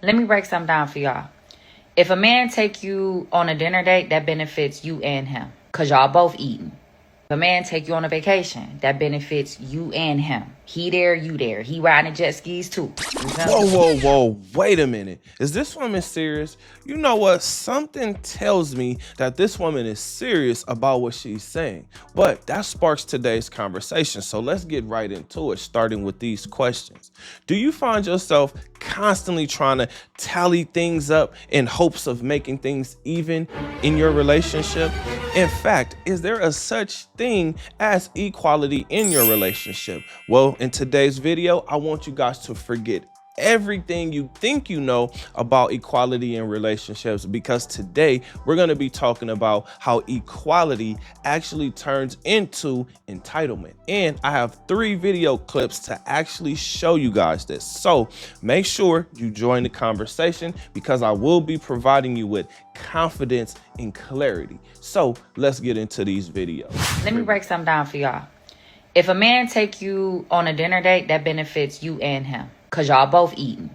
Let me break something down for y'all. If a man take you on a dinner date, that benefits you and him, because y'all both eating. If a man take you on a vacation, that benefits you and him. He there, you there. He riding jet skis too. Whoa, wait a minute. Is this woman serious? You know what? Something tells me that this woman is serious about what she's saying. But that sparks today's conversation. So let's get right into it, starting with these questions. Do you find yourself constantly trying to tally things up in hopes of making things even in your relationship? In fact, is there a such thing as equality in your relationship? Well, in today's video, I want you guys to forget everything you think you know about equality in relationships, because today we're going to be talking about how equality actually turns into entitlement. And I have 3 video clips to actually show you guys this. So make sure you join the conversation, because I will be providing you with confidence and clarity. So let's get into these videos. Let me break something down for y'all. If a man take you on a dinner date, that benefits you and him, because y'all both eating.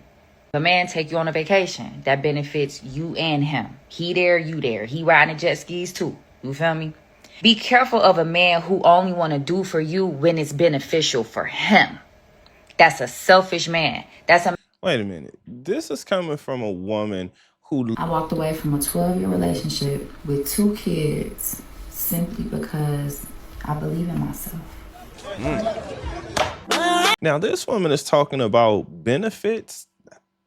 If a man take you on a vacation, that benefits you and him. He there, you there. He riding jet skis too. You feel me? Be careful of a man who only want to do for you when it's beneficial for him. That's a selfish man. Wait a minute. This is coming from a woman who... I walked away from a 12-year relationship with 2 kids simply because I believe in myself. Now, this woman is talking about benefits.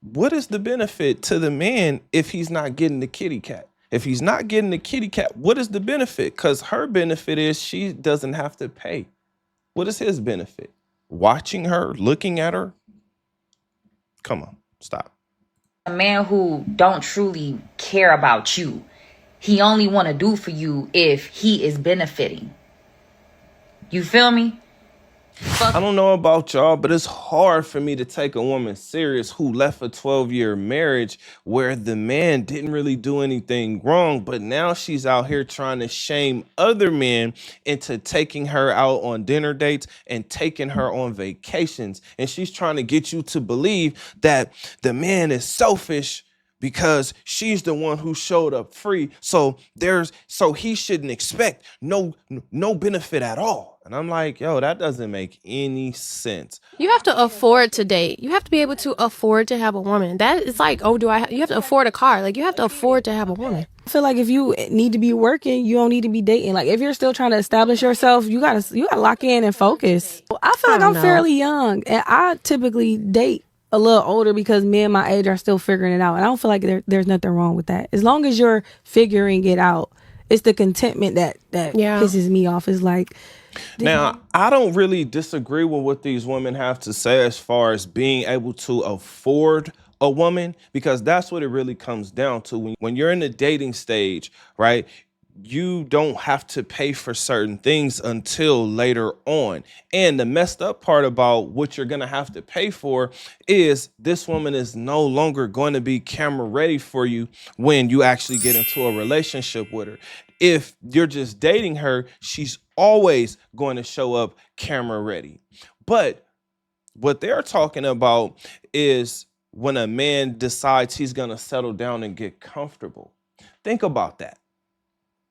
What is the benefit to the man if he's not getting the kitty cat? If he's not getting the kitty cat, what is the benefit? Because her benefit is she doesn't have to pay. What is his benefit? Watching her, looking at her? Come on, stop. A man who don't truly care about you. He only want to do for you if he is benefiting. You feel me? I don't know about y'all, but it's hard for me to take a woman serious who left a 12-year marriage where the man didn't really do anything wrong, but now she's out here trying to shame other men into taking her out on dinner dates and taking her on vacations. And she's trying to get you to believe that the man is selfish because she's the one who showed up free. So he shouldn't expect no benefit at all. And I'm like, yo, that doesn't make any sense. You have to afford to date. You have to be able to afford to have a woman. That is like, oh, you have to afford a car. Like, you have to afford to have a woman. I feel like if you need to be working, you don't need to be dating. Like, if you're still trying to establish yourself, you gotta lock in and focus. I feel like I'm fairly young, and I typically date a little older because men my age are still figuring it out. And I don't feel like there's nothing wrong with that. As long as you're figuring it out, it's the contentment that pisses me off. Is like, now, I don't really disagree with what these women have to say as far as being able to afford a woman, because that's what it really comes down to. When you're in the dating stage, right? You don't have to pay for certain things until later on. And the messed up part about what you're going to have to pay for is this woman is no longer going to be camera ready for you when you actually get into a relationship with her. If you're just dating her, she's always going to show up camera ready. But what they're talking about is when a man decides he's going to settle down and get comfortable. Think about that.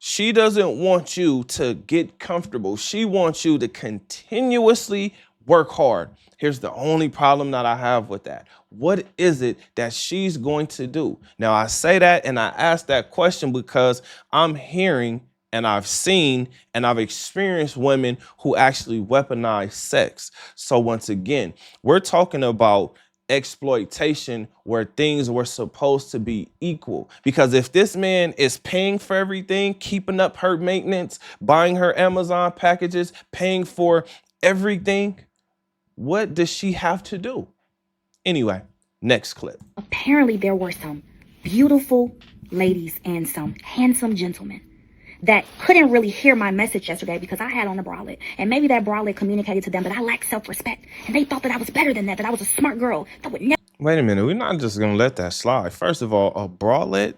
She doesn't want you to get comfortable. She wants you to continuously work hard. Here's the only problem that I have with that. What is it that she's going to do? Now, I say that and I ask that question because I'm hearing and I've seen and I've experienced women who actually weaponize sex. So once again, we're talking about exploitation where things were supposed to be equal. Because if this man is paying for everything, keeping up her maintenance, buying her Amazon packages, paying for everything, what does she have to do? Anyway, next clip. Apparently there were some beautiful ladies and some handsome gentlemen that couldn't really hear my message yesterday because I had on a bralette. And maybe that bralette communicated to them that I lacked self-respect. And they thought that I was better than that I was a smart girl that would never... Wait a minute, we're not just going to let that slide. First of all, a bralette,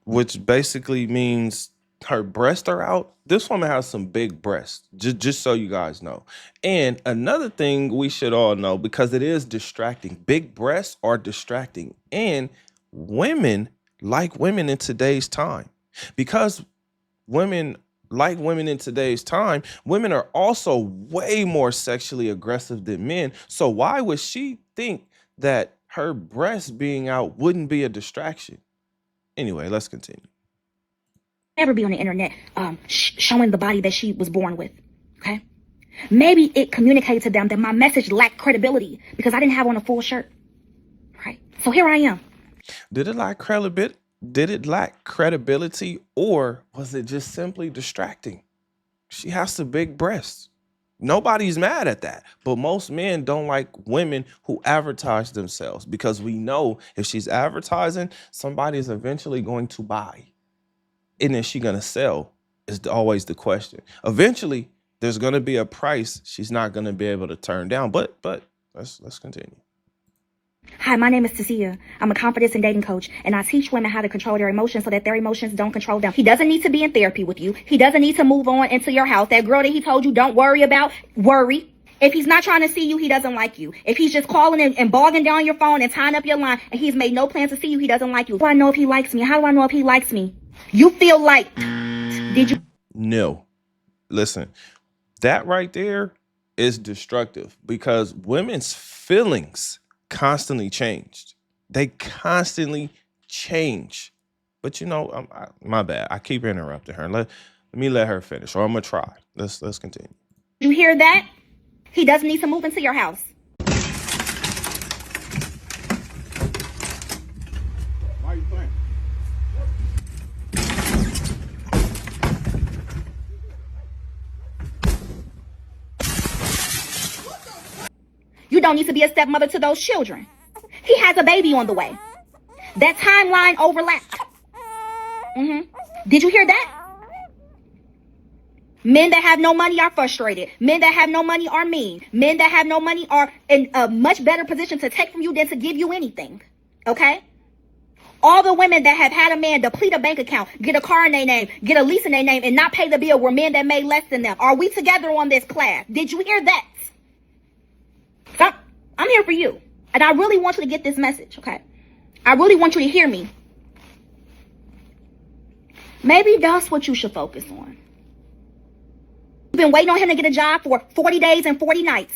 which basically means her breasts are out. This woman has some big breasts, just so you guys know. And another thing we should all know, because it is distracting. Big breasts are distracting. And women like women in today's time. Because women like women in today's time, women are also way more sexually aggressive than men. So why would she think that her breast being out wouldn't be a distraction? Anyway, let's continue. Never be on the internet showing the body that she was born with. Okay? Maybe it communicated to them that my message lacked credibility because I didn't have on a full shirt. Right? So here I am. Did it lack credibility? Did it lack credibility, or was it just simply distracting? She has the big breasts. Nobody's mad at that. But most men don't like women who advertise themselves, because we know if she's advertising, somebody's eventually going to buy. And is she going to sell is always the question. Eventually, there's going to be a price she's not going to be able to turn down. But let's continue. Hi, my name is Cecilia. I'm a confidence and dating coach, and I teach women how to control their emotions so that their emotions don't control them. He doesn't need to be in therapy with you. He doesn't need to move on into your house. That girl that he told you don't worry about, worry. If he's not trying to see you, he doesn't like you. If he's just calling and bogging down your phone and tying up your line, and he's made no plans to see you, he doesn't like you. How do I know if he likes me? How do I know if he likes me? You feel like, did you? No. Listen, that right there is destructive, because women's feelings constantly changed. They constantly change. But my bad. I keep interrupting her. Let me let her finish, or I'm gonna try. Let's continue. You hear that? He doesn't need to move into your house. Why are you playing? You don't need to be a stepmother to those children. He has a baby on the way. That timeline overlapped. Did you hear that? Men that have no money are frustrated. Men that have no money are mean. Men that have no money are in a much better position to take from you than to give you anything. Okay? All the women that have had a man deplete a bank account, get a car in their name, get a lease in their name, and not pay the bill were men that made less than them. Are we together on this class? Did you hear that? I'm here for you. And I really want you to get this message, okay? I really want you to hear me. Maybe that's what you should focus on. You've been waiting on him to get a job for 40 days and 40 nights.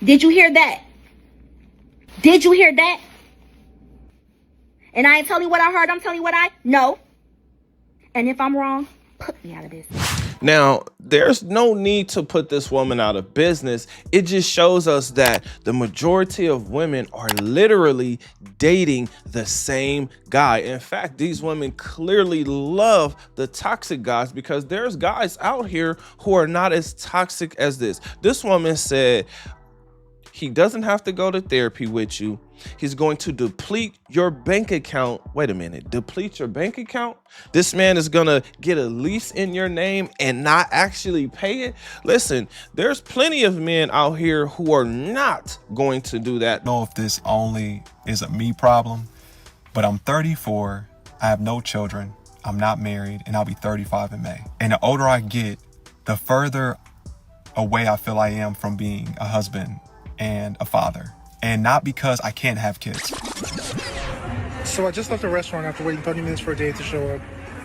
Did you hear that? Did you hear that? And I ain't telling you what I heard, I'm telling you what I know. And if I'm wrong, put me out of business. Now, there's no need to put this woman out of business. It just shows us that the majority of women are literally dating the same guy. In fact, these women clearly love the toxic guys, because there's guys out here who are not as toxic as this. This woman said, he doesn't have to go to therapy with you. He's going to deplete your bank account. Wait a minute, deplete your bank account? This man is going to get a lease in your name and not actually pay it? Listen, there's plenty of men out here who are not going to do that. I don't know if this only is a me problem, but I'm 34. I have no children. I'm not married, and I'll be 35 in May. And the older I get, the further away I feel I am from being a husband and a father. And not because I can't have kids. So I just left the restaurant after waiting 30 minutes for a date to show up,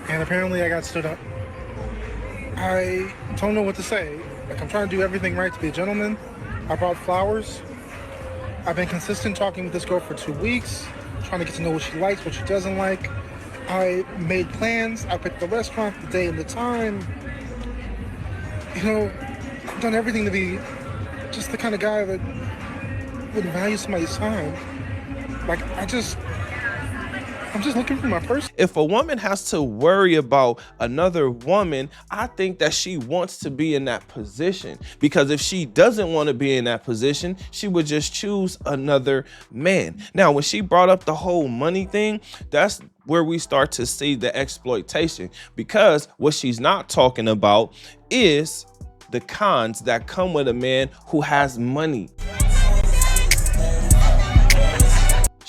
and apparently I got stood up. I don't know what to say. Like, I'm trying to do everything right to be a gentleman. I brought flowers. I've been consistent talking with this girl for 2 weeks, trying to get to know what she likes, what she doesn't like. I made plans. I picked the restaurant, the day and the time. I've done everything to be just the kind of guy that would value somebody's time. Like, I'm just looking for my person. If a woman has to worry about another woman, I think that she wants to be in that position. Because if she doesn't want to be in that position, she would just choose another man. Now, when she brought up the whole money thing, that's where we start to see the exploitation. Because what she's not talking about is the cons that come with a man who has money.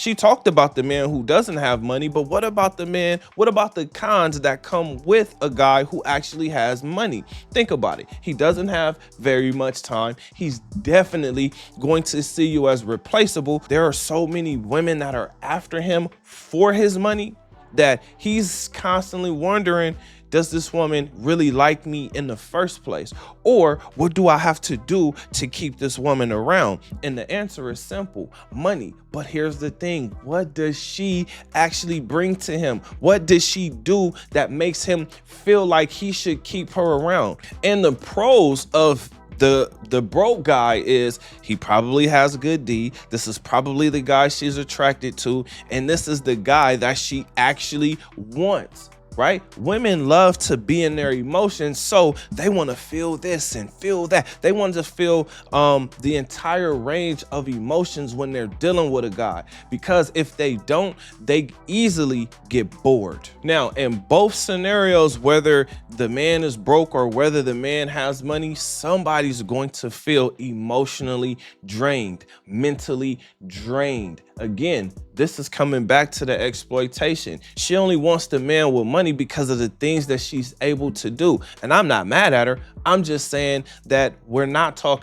She talked about the man who doesn't have money, but what about the man? What about the cons that come with a guy who actually has money? Think about it. He doesn't have very much time. He's definitely going to see you as replaceable. There are so many women that are after him for his money that he's constantly wondering, does this woman really like me in the first place? Or what do I have to do to keep this woman around? And the answer is simple: money. But here's the thing: what does she actually bring to him? What does she do that makes him feel like he should keep her around? And the pros of the broke guy is he probably has a good D. This is probably the guy she's attracted to, and this is the guy that she actually wants. Right? Women love to be in their emotions, so they want to feel this and feel that. They want to feel the entire range of emotions when they're dealing with a guy, because if they don't, they easily get bored. Now, in both scenarios, whether the man is broke or whether the man has money, somebody's going to feel emotionally drained, mentally drained. Again, this is coming back to the exploitation. She only wants the man with money because of the things that she's able to do. And I'm not mad at her. I'm just saying that we're not talking